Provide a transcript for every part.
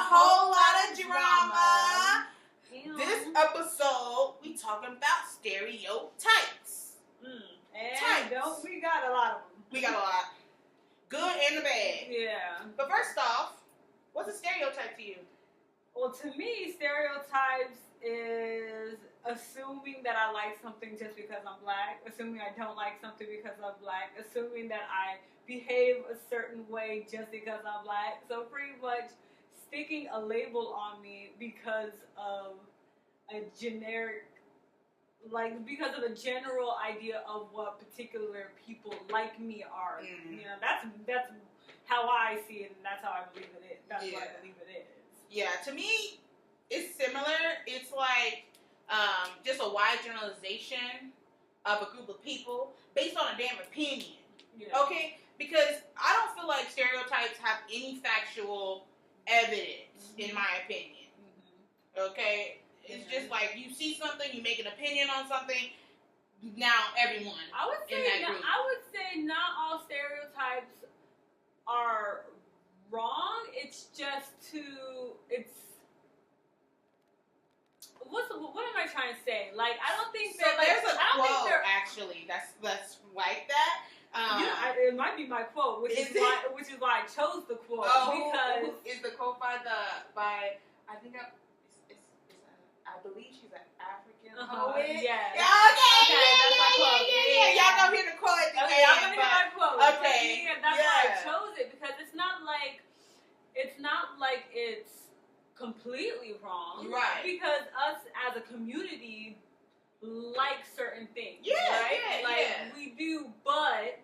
whole lot of drama. This episode, we talking about stereotypes. And we got a lot of them. We got a lot. Good and the bad. Yeah. But first off, what's a stereotype to you? Well, to me, stereotypes is assuming that I like something just because I'm black, assuming I don't like something because I'm black, assuming that I behave a certain way just because I'm black. So pretty much sticking a label on me because of a generic, because of a general idea of what particular people like me are. You know, that's how I see it, and that's how I believe it is. That's what I believe it is. Yeah, to me, it's similar. It's like just a wide generalization of a group of people based on a damn opinion. Yeah. Okay? Because I don't feel like stereotypes have any factual evidence, in my opinion. Okay? It's just like you see something, you make an opinion on something. Now everyone I would say not all stereotypes are wrong. It's just what am I trying to say? Like, I don't think that. There's a quote actually that's like that. It might be my quote, which is why I chose the quote. Because is the quote by I think I believe she's an African poet. Yeah. Okay. That's my quote. Yeah. Y'all gonna hear the quote at the end. Y'all gonna hear my quote. Okay. That's why I chose it, because it's not like it's completely wrong. Right. Because us as a community like certain things. Yeah. Right? We do, but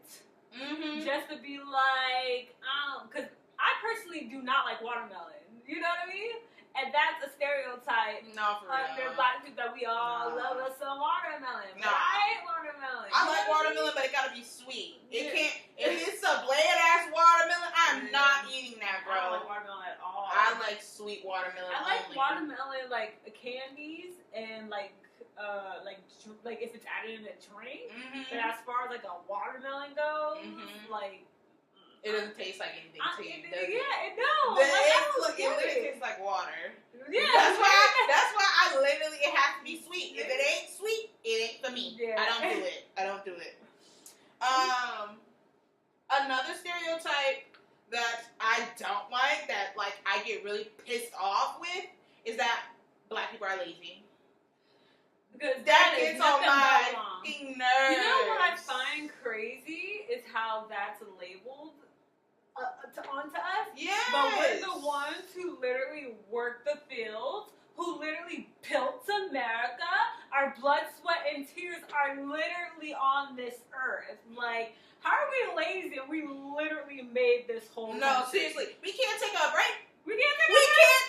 just to be like, because I personally do not like watermelon. You know what I mean? And that's a stereotype under black people, that we all love us some watermelon. No. Right? Watermelon. I like watermelon, but it gotta be sweet. It can't. If it's a bland ass watermelon, I'm not eating that, bro. I don't like watermelon at all. I like sweet watermelon. I like watermelon, like candies and like if it's added in a drink. But as far as like a watermelon goes, like. It doesn't taste like anything to you, does it? Yeah, it don't. It literally tastes like water. Yeah. That's why I literally, it has to be sweet. If it ain't sweet, it ain't for me. Yeah. I don't do it. Another stereotype that I don't like, that like I get really pissed off with, is that black people are lazy. Because that gets on my fucking nerves. You know what I find crazy is how that's labeled onto us. Yes. But we're the ones who literally work the fields, who literally built America. Our blood, sweat, and tears are literally on this earth. Like, how are we lazy? We literally made this whole country. Seriously. We can't take a break. We can't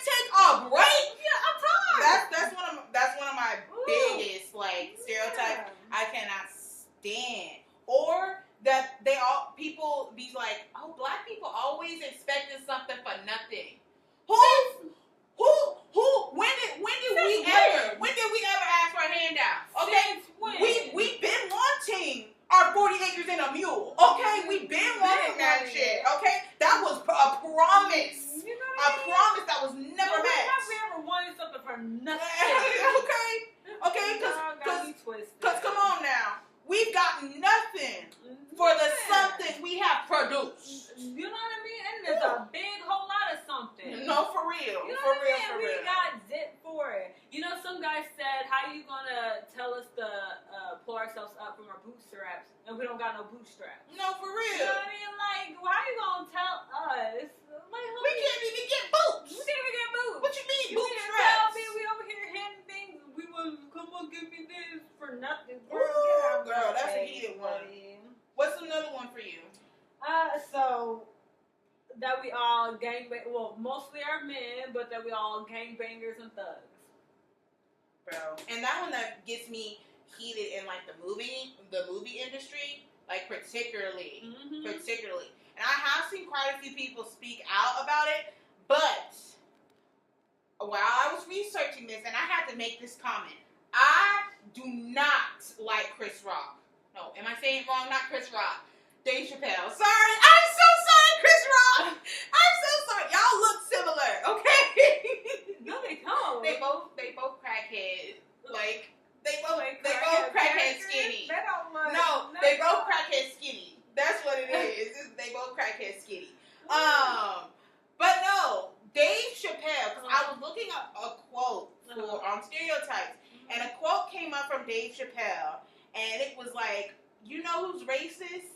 take a break. Yeah, I'm tired. That's one of my biggest stereotypes I cannot stand. Or that people be like, oh, black people always expecting something for nothing. When did we ever ask for a handout? Okay, we've been wanting our 40 acres and a mule. Okay, we've been wanting that shit. Okay, that was a promise. You know what I mean? Promise that was never met. We ever wanted something for nothing. Okay, because come on now. We've gotten nothing for the something we have produced. You know what I mean? And there's a big whole lot of something. No, for real. You know for what real, I mean? We got zip for it. You know, some guy said, how you gonna tell us to pull ourselves up from our bootstraps and we don't got no bootstraps? No, for real. You know what I mean? Like, how you gonna tell us? Like, we can't even get boots. We can't even get boots. What you mean, you bootstraps? Tell me we over here handing things. We will come on, give me this for nothing. Girl, that's a heated one. What's another one for you? So that we all mostly are men, but that we all gangbangers and thugs. Bro. And that one that gets me heated in like the movie industry, like particularly. And I have seen quite a few people speak out about it, but while I was researching this, and I had to make this comment, I do not like Chris Rock. No, am I saying it wrong? Not Chris Rock. Dave Chappelle. Sorry. I'm so sorry, Chris Rock. I'm so sorry. Y'all look similar, okay? Chappelle, because I was looking up a quote for Stereotypes, and a quote came up from Dave Chappelle, and it was like, you know who's racist?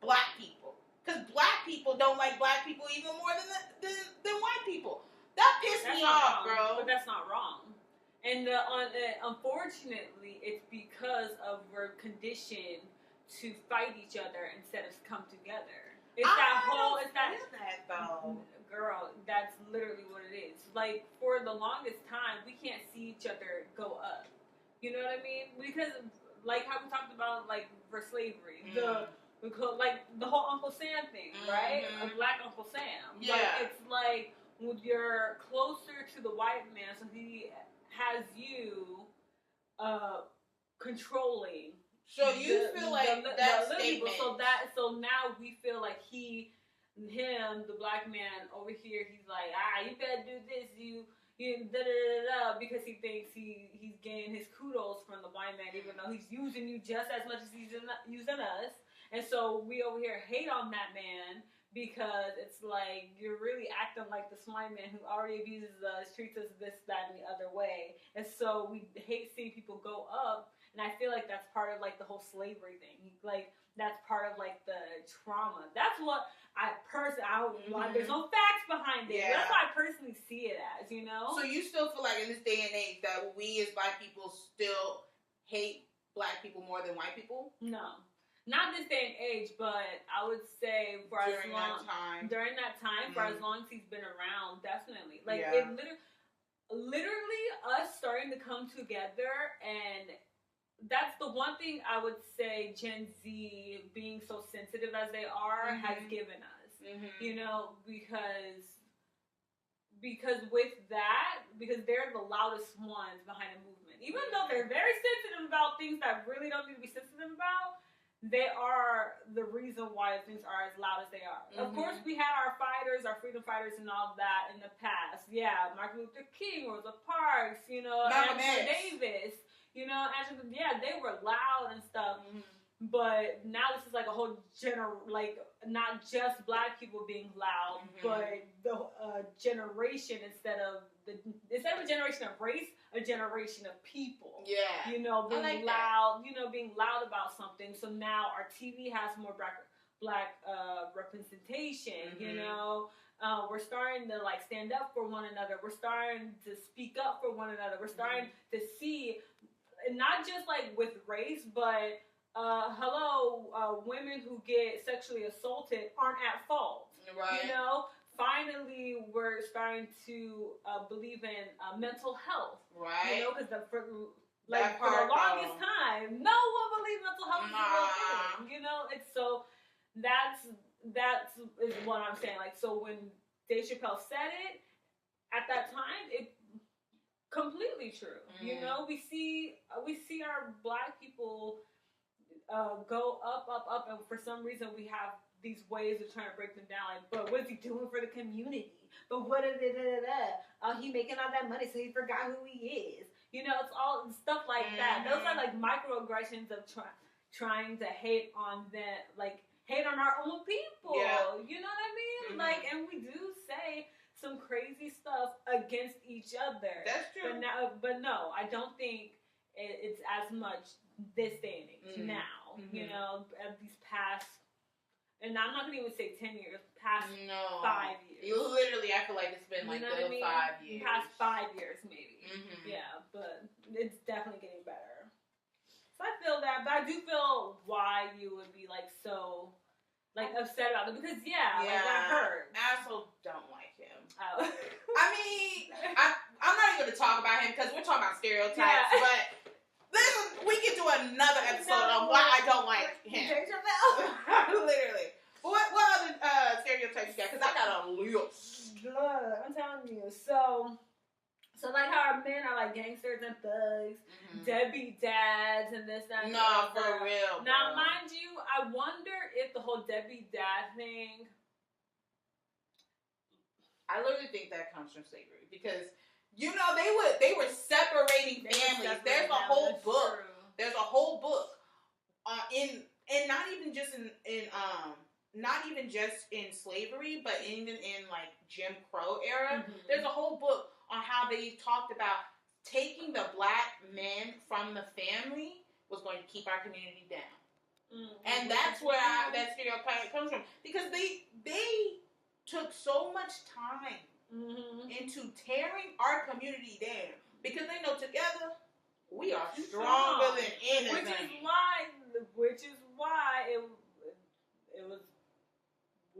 Black people. Because black people don't like black people even more than white people. That pissed me off, bro. But that's not wrong. And unfortunately, it's because of we're conditioned to fight each other instead of come together. It's that though. Girl, that's literally what it is. Like, for the longest time, we can't see each other go up. You know what I mean? Because, like how we talked about, like, for slavery, like the whole Uncle Sam thing, right? A black Uncle Sam. Yeah. Like, it's like when you're closer to the white man, so he has you controlling. So you feel like that statement. So now we feel like him, the black man over here, he's like, you better do this, you because he thinks he's getting his kudos from the white man, even though he's using you just as much as he's using us. And so we over here hate on that man because it's like you're really acting like this white man who already abuses us, treats us this, that, and the other way. And so we hate seeing people go up. And I feel like that's part of like the whole slavery thing. Like that's part of like the trauma. That's what I personally, there's no facts behind it. Yeah. That's what I personally see it as, you know? So you still feel like in this day and age that we as black people still hate black people more than white people? No. Not this day and age, but I would say for during that time, for as long as he's been around, definitely. Like it literally us starting to come together, and that's the one thing I would say Gen Z being so sensitive as they are has given us. You know, because with that, because they're the loudest ones behind a movement. Even though they're very sensitive about things that really don't need to be sensitive about, they are the reason why things are as loud as they are. Of course, we had our fighters, our freedom fighters, and all that in the past. Yeah, Martin Luther King, Rosa Parks, you know, Angela Davis, you know, they were loud and stuff. But now this is like a whole not just black people being loud, but the generation instead of a generation of race, a generation of people. Yeah. You know, being loud, being loud about something. So now our TV has more black representation, you know. We're starting to like stand up for one another. We're starting to speak up for one another. We're starting to see, not just like with race, but women who get sexually assaulted aren't at fault. Right. You know, finally we're starting to believe in mental health. Right. You know, because for the longest time, no one believed mental health was a real thing. You know, it's so that's is what I'm saying. Like, so when Dave Chappelle said it at that time, it completely true. You know, we see our black people go up, and for some reason we have these ways of trying to break them down. Like, but what is he doing for the community? But what he making all that money, so he forgot who he is. You know, it's all stuff like that. Those are like microaggressions of trying to hate on them, like hate on our own people. Yeah. You know what I mean? Like, and we do say some crazy stuff against each other. That's true. But no, I don't think it's as much this day and age now. You know, these past, and I'm not gonna even say 10 years, past 5 years. You literally, I feel like it's been like 5 years. Past 5 years, maybe. Yeah, but it's definitely getting better. So I feel that, but I do feel why you would be like so like upset about it, because like that hurt. I also don't like him. Oh. I mean, I'm not even gonna talk about him because we're talking about stereotypes, but. We can do another episode on why I don't like him. Literally. What other stereotypes you got? Because I got a list. I'm telling you. So like how our men are like gangsters and thugs, deadbeat dads, and this, that, and that. No, for real. Now, mind you, I wonder if the whole deadbeat dad thing. I literally think that comes from slavery because. You know, they were separating families. There's a whole book. True. There's a whole book and not even just in slavery, but even in like Jim Crow era. There's a whole book how they talked about taking the black men from the family was going to keep our community down. And that's where that stereotype comes from. Because they took so much time into tearing our community down. Because they know together, we are stronger than anything. Which is why it was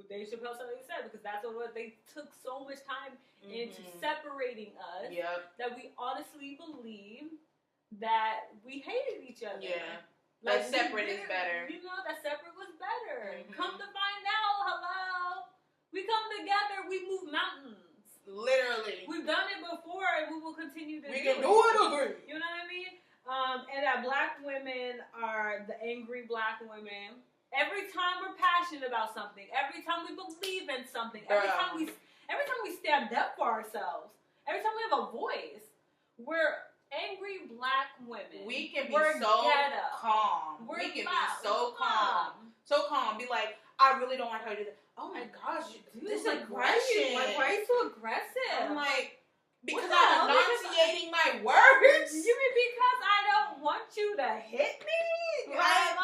Dave Chappelle said, because that's what it was. They took so much time into separating us that we honestly believe that we hated each other. Yeah. Like, that separate is better. You know, that separate was better. Come to find out, hello. We come together, we move mountains. Literally. We've done it before and we will continue to do it. We can do it again. You know what I mean? And that black women are the angry black women. Every time we're passionate about something, every time we believe in something, every time we stand up for ourselves, every time we have a voice, we're angry black women. We can be so calm. We can be so calm. So calm. Be like, I really don't want her to do that. Oh my gosh, this aggression. Like, why are you so aggressive? I'm like, because I'm enunciating my words. You mean because I don't want you to hit me? Right.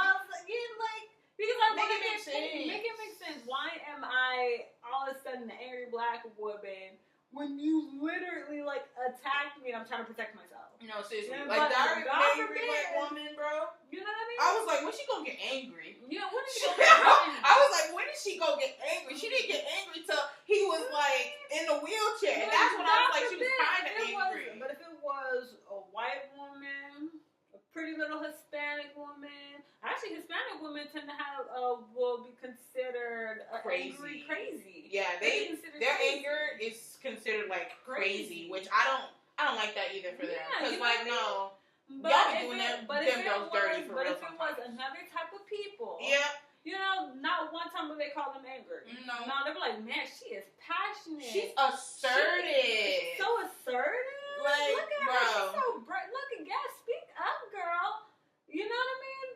Because I want to make it make sense. Why am I all of a sudden an angry black woman when you literally attacked me and I'm trying to protect myself? No, seriously. You know, like, that angry black woman, bro. You know what I mean? I was like, when she gonna get angry? Yeah, when is she gonna get angry? I was like, when is she gonna get angry? She didn't get angry till he was like in the wheelchair. And that's when I was like, she was kind of angry. But if it was a white woman, a pretty little Hispanic woman, actually Hispanic women tend to have will be considered crazy. Yeah, their anger is considered like crazy, which I don't like that either for them. Because no. But y'all be doing them girls dirty for real. But if it was another type of people, you know, not one time would they call them angry. No, they were like, man, she is passionate. She's assertive. She's so assertive. Like, look at her, she's so bright. Look at God, speak up, girl. You know what I mean?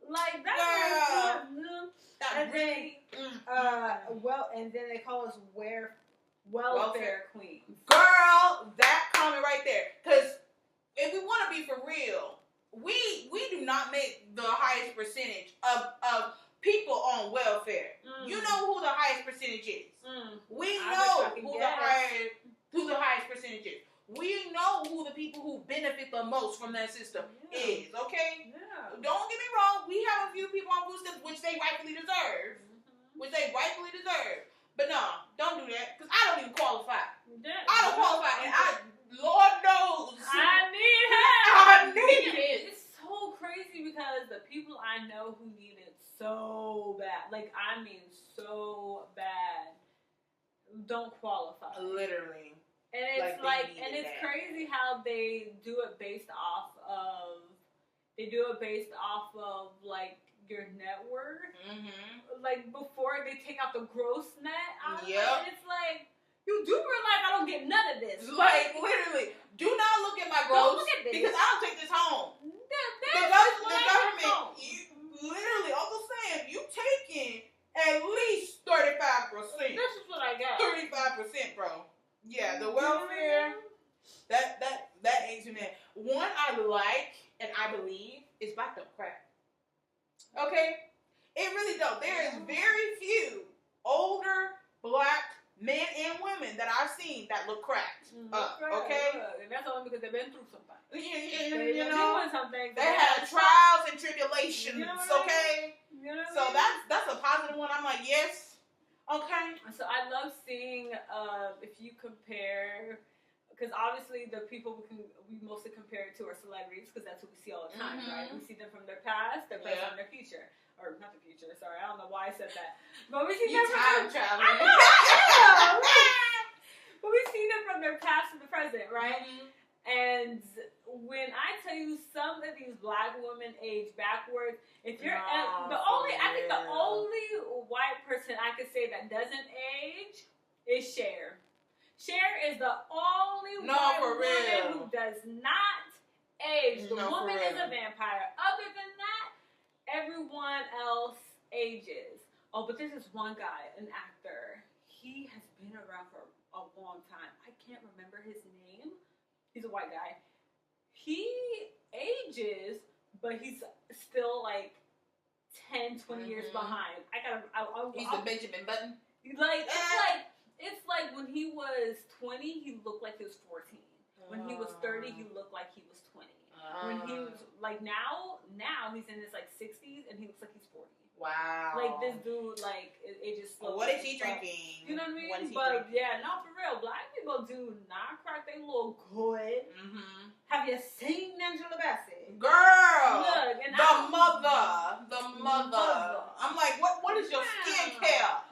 Like that's and then they call us welfare queens. Girl, that comment right there, because. If we want to be for real, we do not make the highest percentage of people on welfare. You know who the highest percentage is. We know who the highest percentage is. We know who the people who benefit the most from that system is. Okay. Yeah. Don't get me wrong. We have a few people on food stamps which they rightfully deserve. But no, don't do that because I don't even qualify. I don't qualify, and Lord knows. I need it. It's so crazy because the people I know who need it so bad, I mean so bad, don't qualify. Literally. And it's it's crazy how they do it based off of your net worth. Before they take out the gross net out of it, and it's like, you do realize I don't get none of this. Literally. Do not look at my gross. Don't look at this. Because I don't take this home. The government, literally, Uncle Sam, you taking at least 35%. This is what I got. 35%, bro. Yeah, the welfare, that ain't too bad. One I like, and I believe, is black don't crack. Okay? It really don't. There is very few older black men and women that I've seen that look cracked up, okay? And that's only because they've been through something. You know, they had trials and tribulations, okay? You know so that's a positive one. I'm like, yes, okay. So I love seeing if you compare, because obviously the people we mostly compare to are celebrities because that's what we see all the time, right? We see them from their past, their present, and their future. Or not the future, sorry, I don't know why I said that. But we see them time traveling. I know. But we see them from their past to the present, right? And when I tell you some of these black women age backwards, if you're I think the only white person I could say that doesn't age is Cher. Cher is the only white woman who does not age. The woman is a vampire. Other than that, everyone else ages. Oh, but this is one guy, an actor. He has been around for a long time. I can't remember his name, He's a white guy. He ages, but he's still like 10, 20 years behind. He's the Benjamin Button. It's like when he was 20, he looked like he was 14. When he was 30, he looked like he was 20. When he was like now he's in his like 60s and he looks like he's 40. Wow. Like this dude, like it just. What is he drinking? You know what I mean? But yeah, no, for real, black people do not crack their little good. Mm-hmm. Have you seen Angela Bassett? Girl, look, and the mother. I'm like, what is your skincare?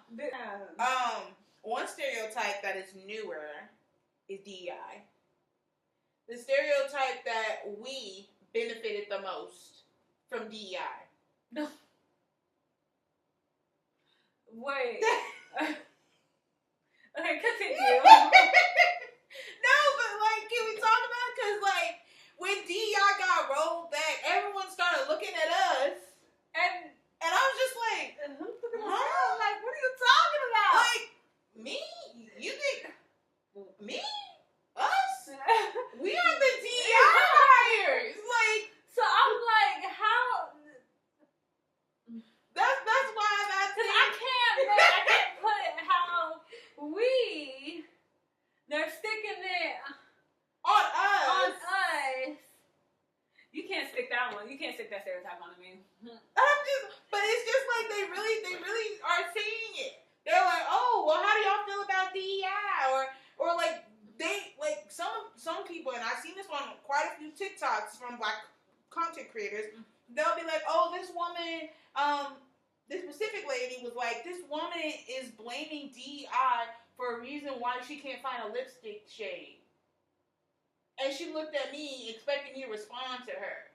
One stereotype that is newer is DEI. The stereotype that we benefited the most from DEI. No. Wait. Okay, continue. No, but like, can we talk about it? Because like, when DEI got rolled back, everyone started looking at us, and I was just like, huh? Like, what are you talking about? Like, me? You think me? Us? We are the DEI hires. Like, so I'm like, how? That's why because I can't put how they're sticking it on us. You can't stick that one. You can't stick that stereotype on me. But it's just like they really are saying it. They're like, oh, well, how do y'all feel about DEI? Or like they like some people, and I've seen this on quite a few TikToks from black content creators. They'll be like, oh, this woman, this specific lady was like, this woman is blaming DEI for a reason why she can't find a lipstick shade. And she looked at me expecting me to respond to her.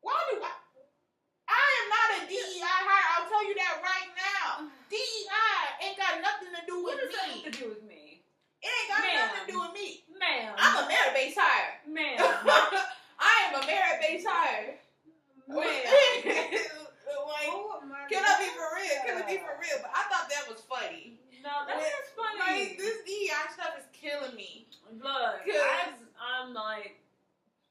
Why do I am not a DEI hire. I'll tell you that right now. DEI ain't got nothing to do with me. What does that have to do with me? It ain't got nothing to do with me. Ma'am. I'm a merit-based hire. Ma'am. I am a merit-based hire. Ma'am. Like, can I be for real? Can we be for real? But I thought that was funny. No, that is funny. Like, this DEI stuff is killing me. Look, I'm like,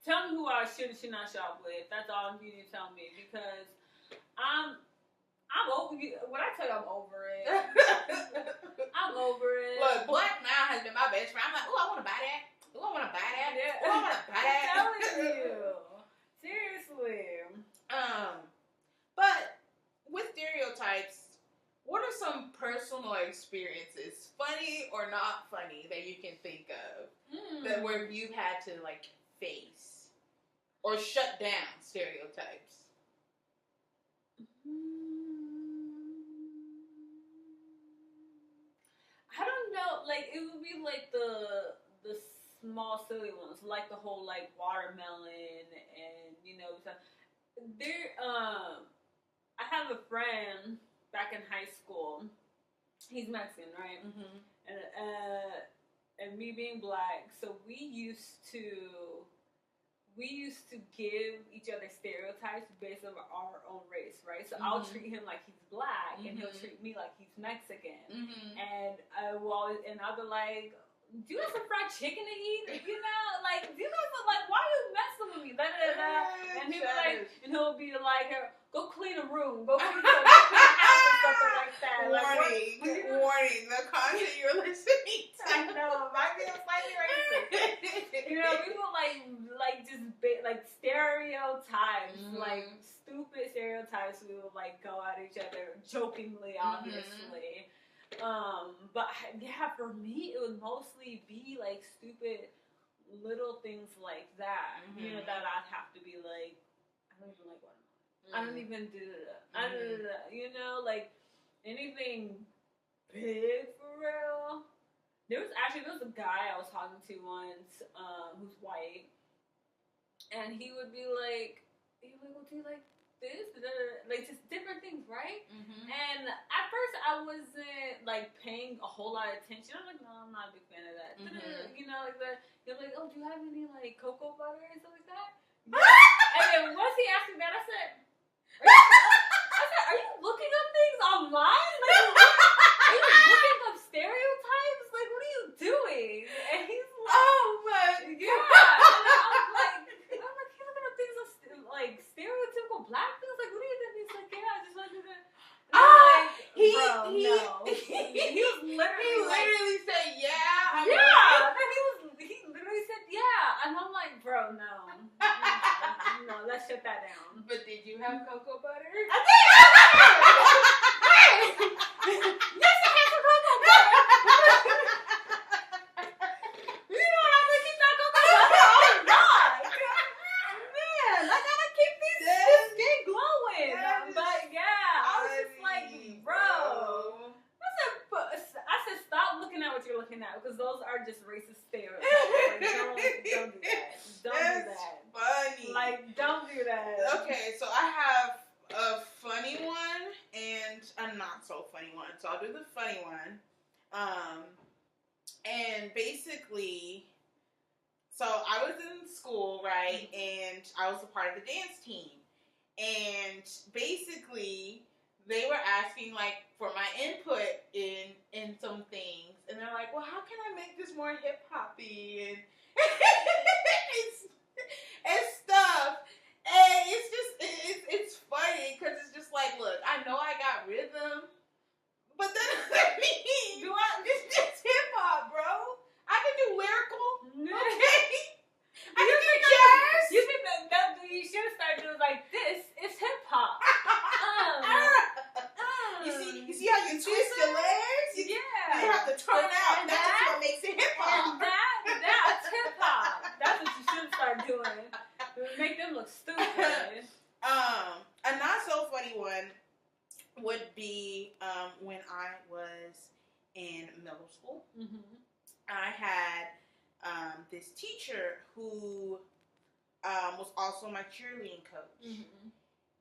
tell me who I should not shop with. That's all you need to tell me, because I'm over. When I tell you I'm over it, I'm over it. Look, black now has been my best friend. I'm like, oh, I want to buy that. Oh, I want to buy that. Yeah. Oh, I want to buy that. I'm telling you, seriously. But with stereotypes, what are some personal experiences, funny or not funny, that you can think of that where you've had to like face or shut down stereotypes? I don't know. Like, it would be like the small silly ones, like the whole like watermelon and stuff. I have a friend back in high school. He's Mexican, right? Mm-hmm. And me being black, so we used to give each other stereotypes based on our own race, right? So I'll treat him like he's black, and he'll treat me like he's Mexican. And I'll be like, do you have some fried chicken to eat? Like, do you guys like, why are you messing with me? And he'll be like, go clean a room, go clean the house or something like that. Warning, the content you're listening to. I know, it might be slightly racist. We were like just like stereotypes, like stupid stereotypes. We would like go at each other jokingly, obviously. But yeah, for me, it would mostly be like stupid little things like that. That I'd have to be like, I don't even like watermelon. I don't even do that. Like anything big for real. There was a guy I was talking to once, who's white, and he would be like, well, do you like this? Like just different things, right? And at first I wasn't like paying a whole lot of attention. I'm like, no, I'm not a big fan of that. Like that. You're like, oh, do you have any like cocoa butter and stuff like that? Yeah. And then once he asked me that, I said, are you looking up things online? Like, are you looking up stereotypes? Like, what are you doing? And he's like, no. No, let's shut that down. But did you have cocoa butter? I did! Yes, I have some cocoa butter! You don't have to keep that cocoa butter all night! Man, I gotta keep this skin glowing! But yeah, I was just like, bro. I said, stop looking at what you're looking at, because those are just racist stereotypes. Like, don't do that. Don't do that. Funny. Like, don't do that. Okay, so I have a funny one and a not so funny one. So I'll do the funny one. And basically, so I was in school, right? And I was a part of the dance team. And basically, they were asking, like, for my input in some things. And they're like, well, how can I make this more hip-hoppy and and stuff. And it's just, it's funny because it's just like, look, I know I got rhythm, but that doesn't mean it's just hip-hop, bro. I can do lyrical, okay? I can do jazz. You think that you should have started doing like this? It's hip-hop. You see how you twist your legs? You have to turn out. That's what makes it hip hop. And that's hip hop. That's what you should start doing. Make them look stupid. A not so funny one would be when I was in middle school. Mm-hmm. I had this teacher who was also my cheerleading coach. Mm-hmm.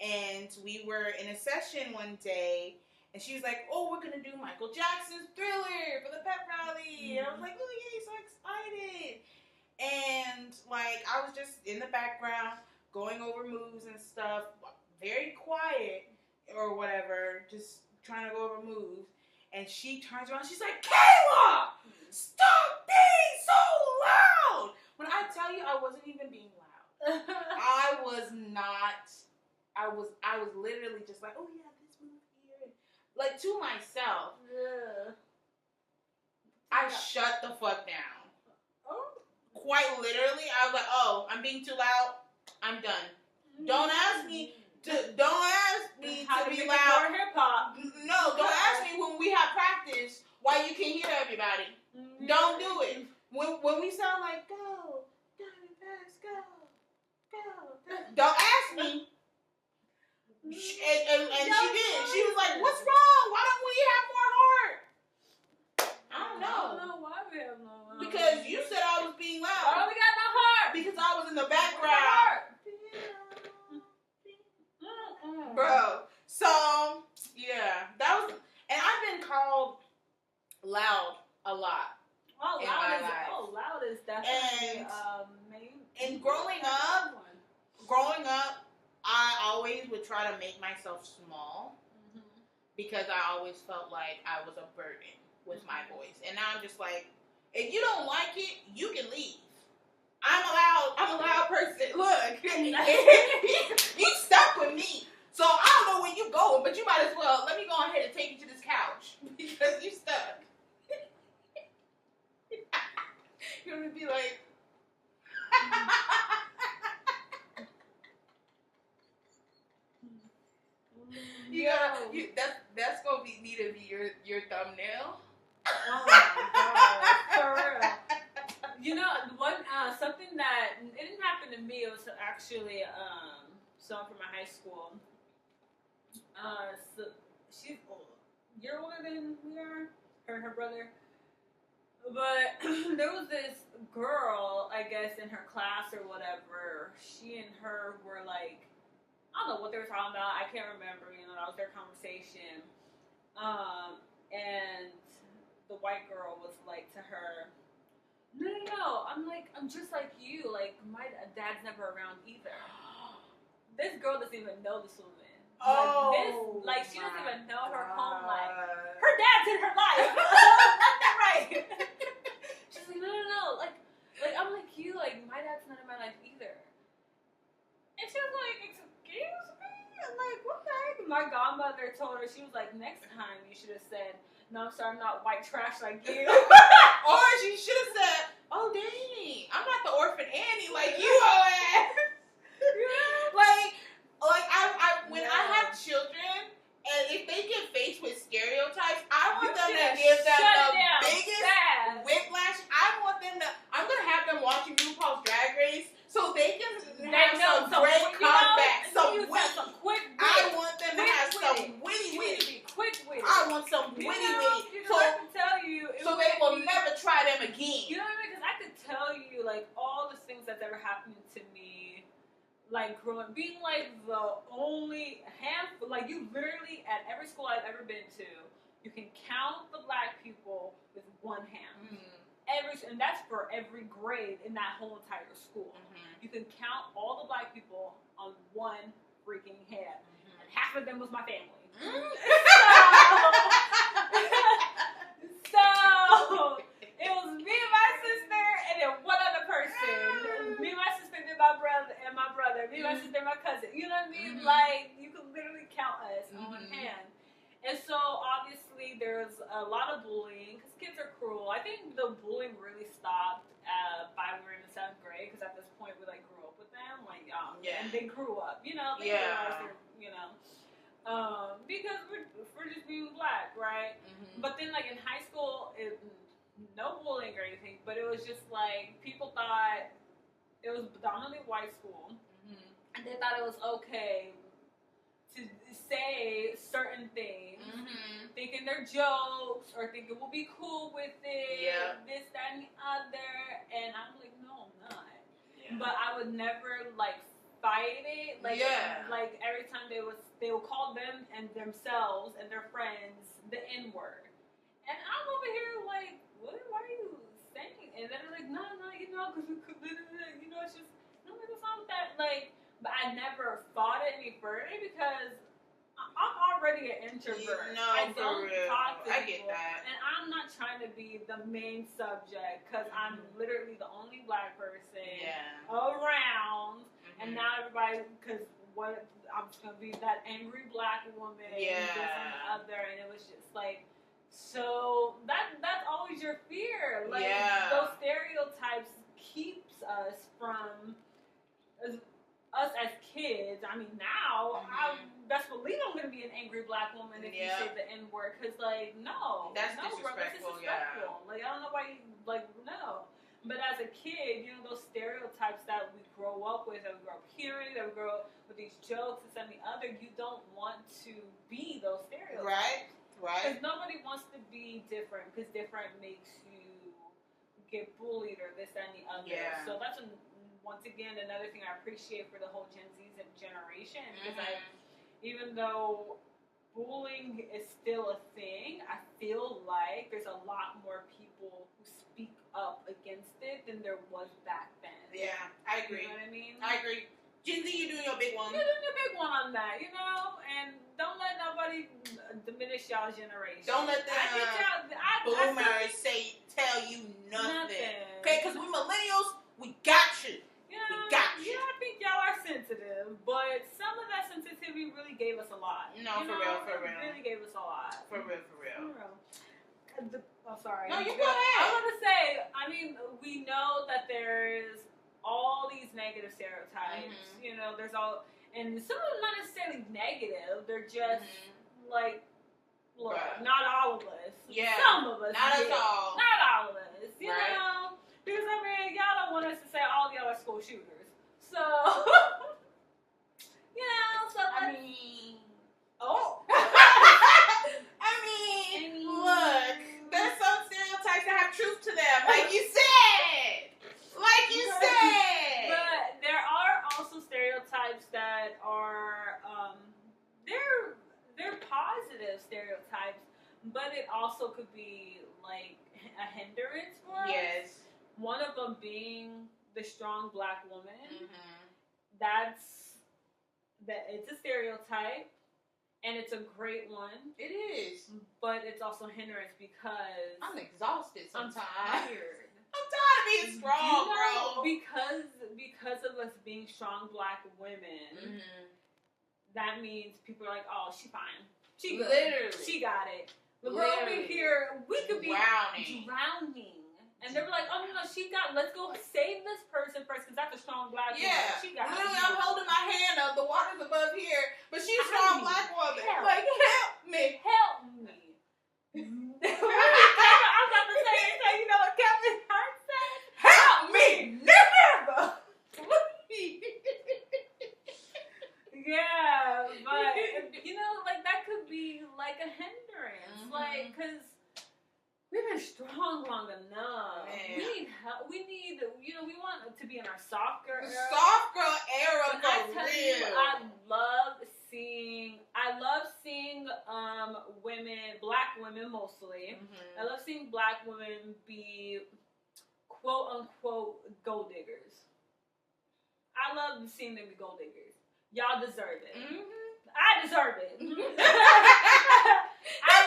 And we were in a session one day, and she was like, oh, we're going to do Michael Jackson's Thriller for the pep rally. Mm-hmm. And I was like, oh, yay, so excited. And, like, I was just in the background going over moves and stuff, very quiet or whatever, just trying to go over moves. And she turns around, she's like, Kayla, stop being so loud. When I tell you I wasn't even being loud. I was literally just like, oh yeah, this move here. Like, to myself. Yeah. I shut the fuck down. Oh. Quite literally, I was like, oh, I'm being too loud. I'm done. Don't ask me to be loud. Hip-hop. No, don't ask me when we have practice why you can't hear everybody. Mm-hmm. Don't do it. When we sound like, go, Diamond Bags, go. Don't ask me. And she did. She was like, what's wrong? Why don't we have more heart? I don't know why we have no heart. Because you said I was being loud. Why don't we got no heart? Because I was in the background. Bro. So, yeah. That was, and I've been called loud a lot. Loud is definitely main. And growing up, I always would try to make myself small, mm-hmm. because I always felt like I was a burden with my voice. And now I'm just like, if you don't like it, you can leave. I'm a loud person. Look, you stuck with me. So I don't know where you going, but you might as well, let me go ahead and take you to this couch because you stuck. You're going to be like, that's gonna need to be your thumbnail. Oh my god, for real. You know, something that it didn't happen to me. It was actually someone from my high school. So she's a year older than we are. Her and her brother. But there was this girl, I guess, in her class or whatever. She and her were like, I don't know what they were talking about. I can't remember. You know, that was their conversation. And the white girl was like to her, no. I'm just like you. Like, my dad's never around either. This girl doesn't even know this woman. She doesn't even know her home life. Her dad's in her life. That's not right. She's like, no. Like, I'm like you. Like, my dad's not in my life either. And she was like, excuse me? I'm like, what the heck? My godmother told her, she was like, next time you should have said, no, I'm sorry, I'm not white trash like you. Or she should have said, oh, dang, I'm not the orphan Annie like you are. like when I have children, and if they get faced with stereotypes, I want them to give them the biggest whiplash. I'm gonna have them watching RuPaul's Drag Race so they can have some great comebacks, some quick. I want them to have some witty. I want some witty. So I can tell you, so they will never try them again. You know what I mean? Because I could tell you like all the things that's ever happened to me, like growing, being like the only handful. Like you literally at every school I've ever been to, you can count the black people with one hand. And that's for every grade in that whole entire school. You can count all the black people on one freaking hand. And half of them was my family. So it was me and my sister and then one other person. Me and my sister and my brother. Me and my sister and my cousin. You know what I mean? Like you can literally count us on one hand. And so, obviously, there's a lot of bullying, because kids are cruel. I think the bullying really stopped by we were in the 7th grade, because at this point, we, like, grew up with them, like, and they grew up, you know? They realized they're, you know, because we're just being black, right? But then, like, in high school, no bullying or anything, but it was just, like, people thought it was predominantly white school, and they thought it was okay to say certain things, thinking they're jokes or thinking we'll be cool with it, this, that, and the other. And I'm like, no, I'm not. But I would never like fight it. Like, like every time they would call them and themselves and their friends the N-word, and I'm over here like, what? Why are you saying? And then they're like, no, you know, because you know, it's just no, it's not that like. But I never fought it any further because I'm already an introvert. No, I don't talk to people. I get that. And I'm not trying to be the main subject because I'm literally the only black person around. And now everybody, because I'm just going to be that angry black woman and this and the other. And it was just like, so that's always your fear. Like those stereotypes keeps us from... us as kids, I mean, now, I best believe I'm going to be an angry black woman if you say the N-word, because, like, no. That's disrespectful. Like, I don't know why you, like, no. But as a kid, you know, those stereotypes that we grow up with, that we grow up hearing, that we grow up with these jokes, this and the other, you don't want to be those stereotypes. Right. Because nobody wants to be different, because different makes you get bullied or this and the other. So that's once again, another thing I appreciate for the whole Gen Z generation, because even though bullying is still a thing, I feel like there's a lot more people who speak up against it than there was back then. Yeah, I agree. You know what I mean? I agree. Gen Z, you're doing your big one. You're doing your big one on that, you know? And don't let nobody diminish y'all's generation. Don't let the boomers tell you nothing. Okay, because we millennials, we got you. Yeah, I think y'all are sensitive, but some of that sensitivity really gave us a lot. No, for real. It really gave us a lot. For real. Sorry. No, you go ahead. I want to say, I mean, we know that there's all these negative stereotypes. You know, there's all, and some of them not necessarily negative. They're just like, look, not all of us. Yeah. Some of us. Not us all. Not all of us. You know. Because, I mean, y'all don't want us to say all y'all are school shooters. So, you know, so I mean, look, there's some stereotypes that have truth to them, like you said. But there are also stereotypes that are, they're positive stereotypes, but it also could be, like, a hindrance for us. Yes. One of them being the strong black woman. It's a stereotype, and it's a great one. It is. But it's also a hindrance because I'm exhausted sometimes. I'm tired. I'm tired of being strong, bro. Because of us being strong black women, that means people are like, oh, she fine. She good. Literally. She got it. But we're over here, we could be drowning. And they were like, oh, no, let's go save the black woman. Yeah. She got literally, I'm holding my hand up. The water's above here, but she's a strong black woman. Like, help me. Help me. I was about to say, you know what Kevin Hart said? Help me. Never. Yeah, but you know, like that could be like a hindrance, like because we've been strong long enough. Man. We need help. We need, you know, we want to be in our soft girl era. Soft girl era, and I tell you, I love seeing women, black women mostly. I love seeing black women be quote unquote gold diggers. I love seeing them be gold diggers. Y'all deserve it. I deserve it. I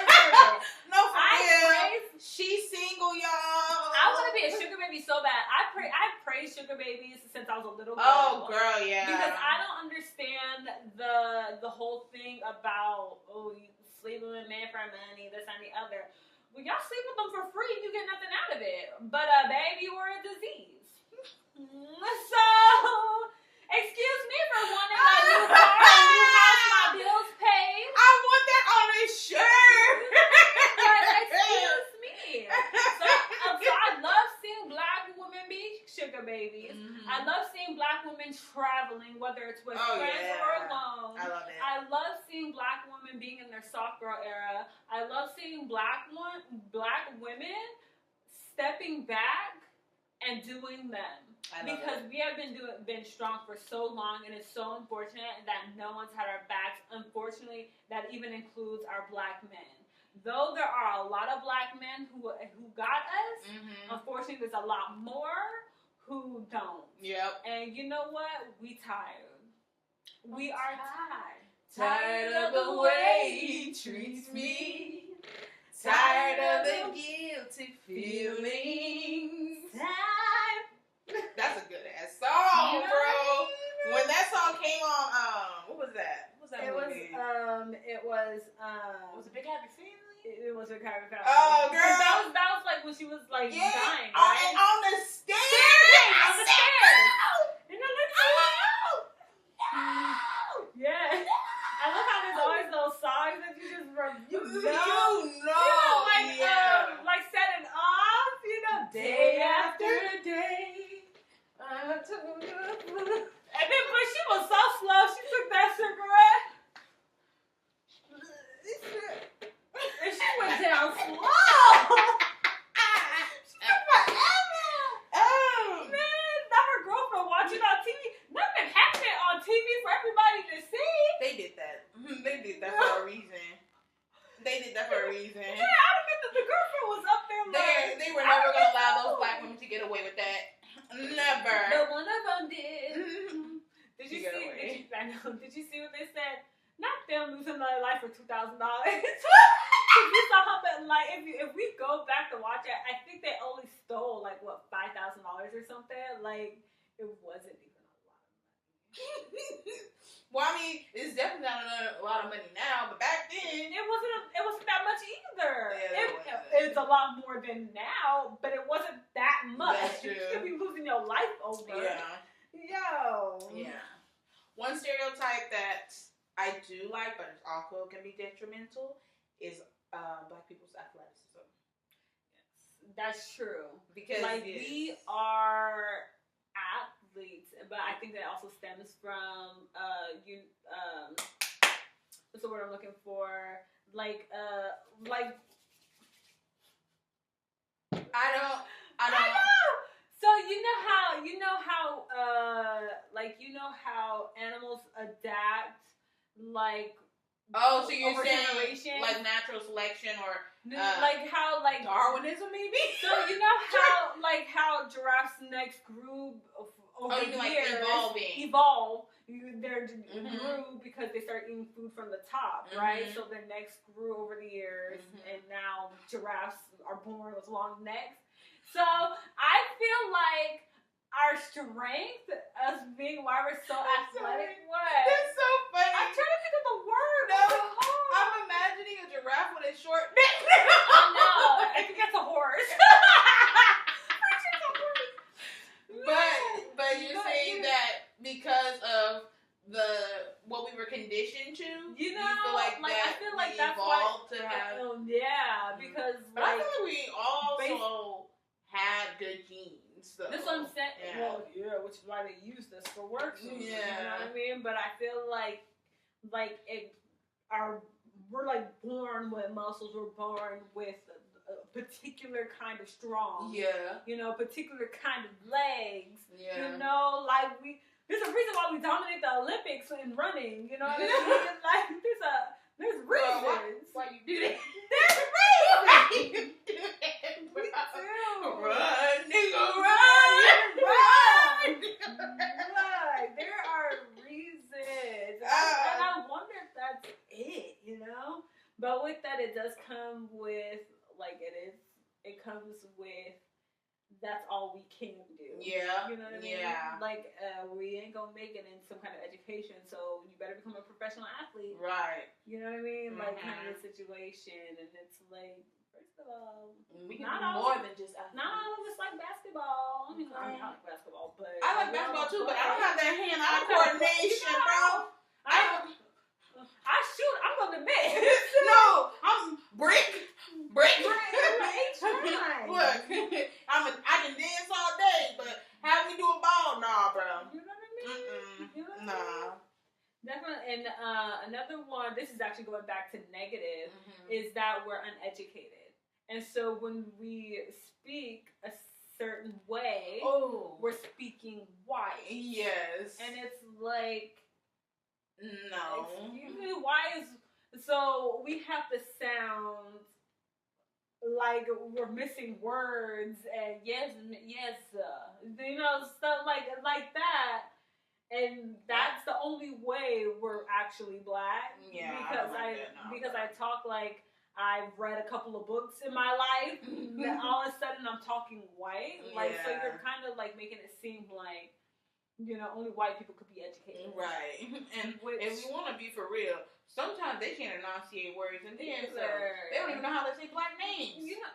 deserve it. No, for real. She's single, y'all. I want to be a sugar baby so bad. I praised sugar babies since I was a little girl. Oh, girl, yeah. Because I don't understand the whole thing about, you sleeping with men for money, this and the other. Well, y'all sleep with them for free, you get nothing out of it. But baby, you were a disease. So, excuse me for wanting a new car, a new house, my bills paid. I want that on a shirt. But excuse me. So I love seeing black women be sugar babies. I love seeing black women traveling, whether it's with friends or alone. I love it. I love seeing black women being in their soft girl era. I love seeing black women stepping back and doing them. Because we have been strong for so long, and it's so unfortunate that no one's had our backs. Unfortunately, that even includes our black men. Though there are a lot of black men who got us, unfortunately, there's a lot more who don't. Yep. And you know what? We tired. We are tired. Tired of the way he treats me. Tired of the guilty feelings. That's a good ass song, bro. When that song came on, what was that? What was that movie? It was Was it Big Happy Family? It was a Happy Family. Oh, girl. That was like when she was like dying, right? And on the stairs. On the stairs. You know, yeah. I love how there's always those songs that you just like setting off, you know, day after day. And then, but she was so slow. She took that cigarette, and she went down slow. She took forever. Oh man, not her girlfriend watching on TV. Nothing happened on TV for everybody to see. They did that. They did that for a reason. They did that for a reason. Yeah, I don't think that the girlfriend was up there. Like, they were never gonna allow those black women to get away with that. Never. But one of them did. Did you see what they said? Not them losing their life for $2,000. You saw how that, like, if we go back to watch it, I think they only stole like what $5,000 or something. Like, it wasn't even a lot of money. Well, I mean, it's definitely not a lot of money now, but back then it wasn't that much either. Yeah, it's a lot more than now, but it wasn't that much. That's true. You should be losing your life over. Yeah. Yo. Yeah. One stereotype that I do like, but it also can be detrimental, is black people's athleticism. Yes, that's true. Because we are athletes, but I think that also stems from what's the word I'm looking for? Like I don't know. So you know how animals adapt, like. Oh, so you're saying like natural selection or like how Darwinism maybe? So you know how giraffes' necks grew over years, like evolve. Grew because they started eating food from the top, right? So their necks grew over the years, and now giraffes are born with long necks. So I feel like our strength, us being why we're so athletic, That's so funny. I'm trying to think of the word. No, I'm imagining a giraffe with a short neck. I know. I think that's a horse. But you're saying that because of what we were conditioned to, you know, you feel like I feel like we that's evolved why, to have. because But I feel like we also had good genes. Though. That's what I'm saying. Yeah. Well, yeah, which is why they used us for work. Yeah. You know what I mean? But I feel like we're like born with muscles. We're born with a particular kind of strong. Yeah. You know, particular kind of legs. Yeah. You know, like there's a reason why we dominate the Olympics in running. You know what I mean? Like there's reasons. Why you do that? There's reasons. We do. Run, nigga, run. Right. There are reasons. And I wonder if that's it, you know? But with that, it does come with, it comes with, that's all we can do. Yeah. You know what I mean? Yeah. Like, we ain't gonna make it in some kind of education, so you better become a professional athlete. Right. You know what I mean? Mm-hmm. Like, kind of a situation, and it's like, first of all, we can do more than just athletes. Not all of us like basketball. You know, I like basketball, but I like basketball too, but I don't have that hand-eye coordination, bro. I shoot. I'm gonna admit. No, I'm brick. Look, I can dance all day, but have me do a ball, nah, bro. You know what I mean? You know what I mean? Nah. Definitely. And another one. This is actually going back to negative. Is that we're uneducated, and so when we speak a certain way, we're speaking white. Yes. And it's like, no. Excuse me, why is so we have to sound like we're missing words and yes, you know, stuff like that, and that's the only way we're actually black. Yeah, because I talk like I've read a couple of books in my life. Then all of a sudden I'm talking white, so you're kind of like making it seem like, you know, only white people could be educated. Right. And if we want to be for real, sometimes they can't enunciate words, and then so they don't even know how to say black names. Yeah.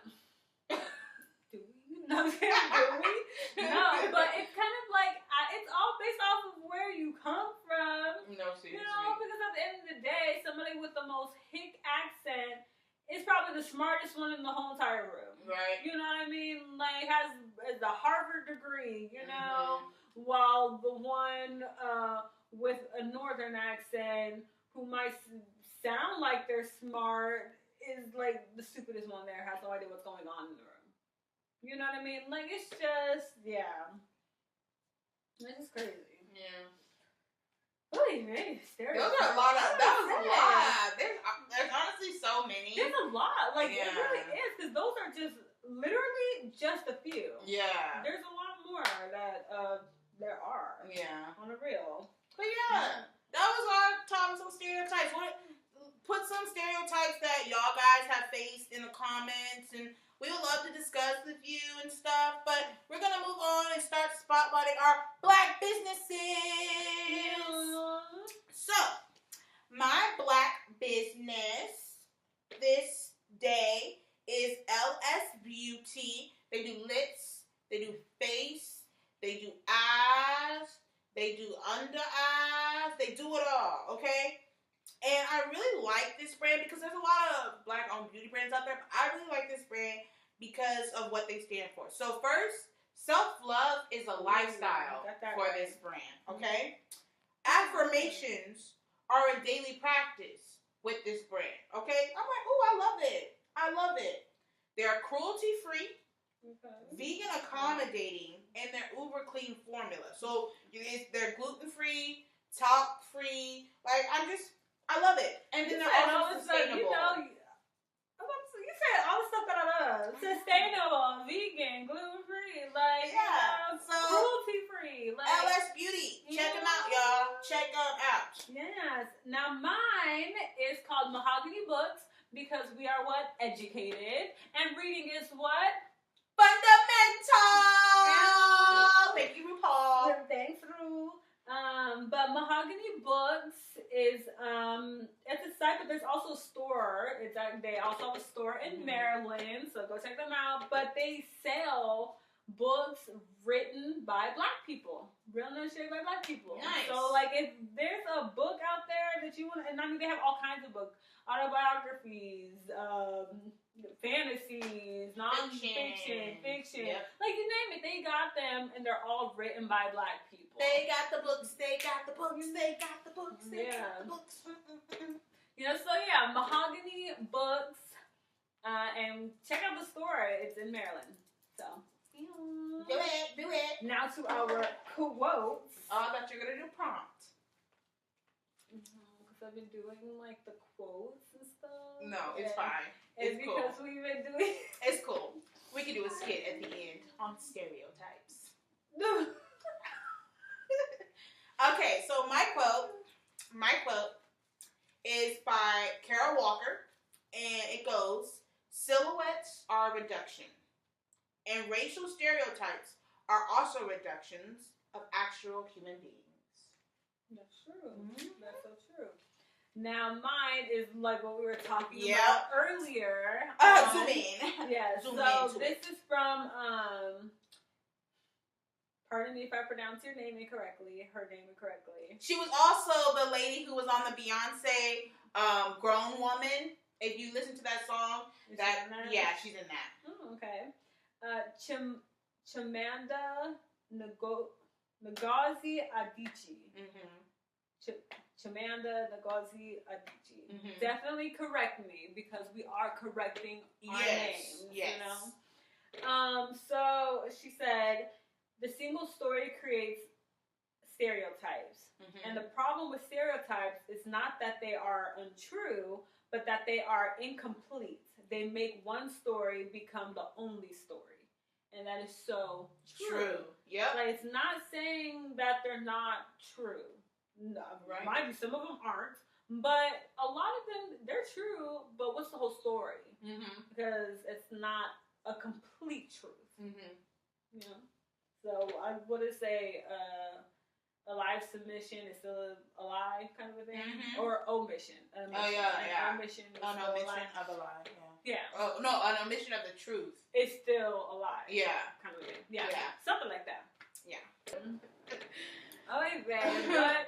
Do we? No, do we? No, but it's kind of like, it's all based off of where you come from. No, seriously. You know, because at the end of the day, somebody with the most hick accent is probably the smartest one in the whole entire room. Right. You know what I mean? Like, has a Harvard degree, you know? While the one with a northern accent who might sound like they're smart is like the stupidest one there, has no idea what's going on in the room. You know what I mean? Like, it's just, yeah. It's just crazy. Yeah. Really, man. Those are a lot of, that was a lot. There's honestly so many. There's a lot. Like, it really is, because those are just, literally just a few. Yeah. There's a lot more that, there are. Yeah. On the real. But yeah, that was our topics on stereotypes. Put some stereotypes that y'all guys have faced in the comments, and we would love to discuss with you and stuff. But we're going to move on and start spotlighting our black businesses. So, my black business this day is LS Beauty. They do lips, they do face, they do eyes, they do under eyes, they do it all, okay? And I really like this brand because there's a lot of black-owned beauty brands out there, but I really like this brand because of what they stand for. So first, self-love is a lifestyle for this brand, okay? Affirmations are a daily practice with this brand, okay? I'm like, ooh, I love it. I love it. They're cruelty-free, vegan accommodating, and they're uber clean formula. So they're gluten-free, talc-free. Like, I love it. And then they're also sustainable. You said all the stuff that I love. Sustainable, vegan, gluten-free, like, so cruelty-free. Like, LS Beauty. Check them out, y'all. Check them out. Yes. Now, mine is called Mahogany Books because we are what? Educated. And reading is what? Fundamental. Thank you, RuPaul. Thanks, Ru. But Mahogany Books is it's a site, but there's also a store. They also have a store in Maryland, so go check them out. But they sell books written by Black people, written and illustrated by Black people. Nice. So, like, if there's a book out there that you want, and I mean, they have all kinds of books, autobiographies, fantasies, non-fiction, fiction. Yep. Like, you name it, they got them, and they're all written by Black people. They got the books, they got the books, they got the books, they got the books. You know, so yeah, Mahogany Books, and check out the store. It's in Maryland. So, do it. Now to our quotes. Oh, I thought you were going to do prompt. Because I've been doing, like, the quotes and stuff. No, it's fine. It's because cool. we've been doing... It's cool. We can do a skit at the end on stereotypes. Okay, so my quote is by Carol Walker, and it goes, silhouettes are a reduction, and racial stereotypes are also reductions of actual human beings. That's true. Mm-hmm. That's so true. Now mine is like what we were talking about earlier. Zoom in. Yeah, so this is from, pardon me if I pronounce your name incorrectly, her name incorrectly. She was also the lady who was on the Beyonce Grown Woman. If you listen to that song, yeah, she's in that. Oh, okay. Chimamanda Ngozi Adichie. Mm-hmm. Chimamanda Ngozi Adichie. Mm-hmm. Definitely correct me because we are correcting our names. Yes. You know. So she said, the single story creates stereotypes. Mm-hmm. And the problem with stereotypes is not that they are untrue, but that they are incomplete. They make one story become the only story. And that is so true. Yep. Like, it's not saying that they're not true. No, right. Mind you, some of them aren't. But a lot of them, they're true, but what's the whole story? Mm-hmm. Because it's not a complete truth. Mm-hmm. You know? So I would say a live submission is still a lie kind of a thing, or omission. Omission is omission of a lie. Yeah. Oh no, an omission of the truth. It's still a lie. Yeah. Kind of a thing. Yeah. Something like that. Yeah. Okay, babe. But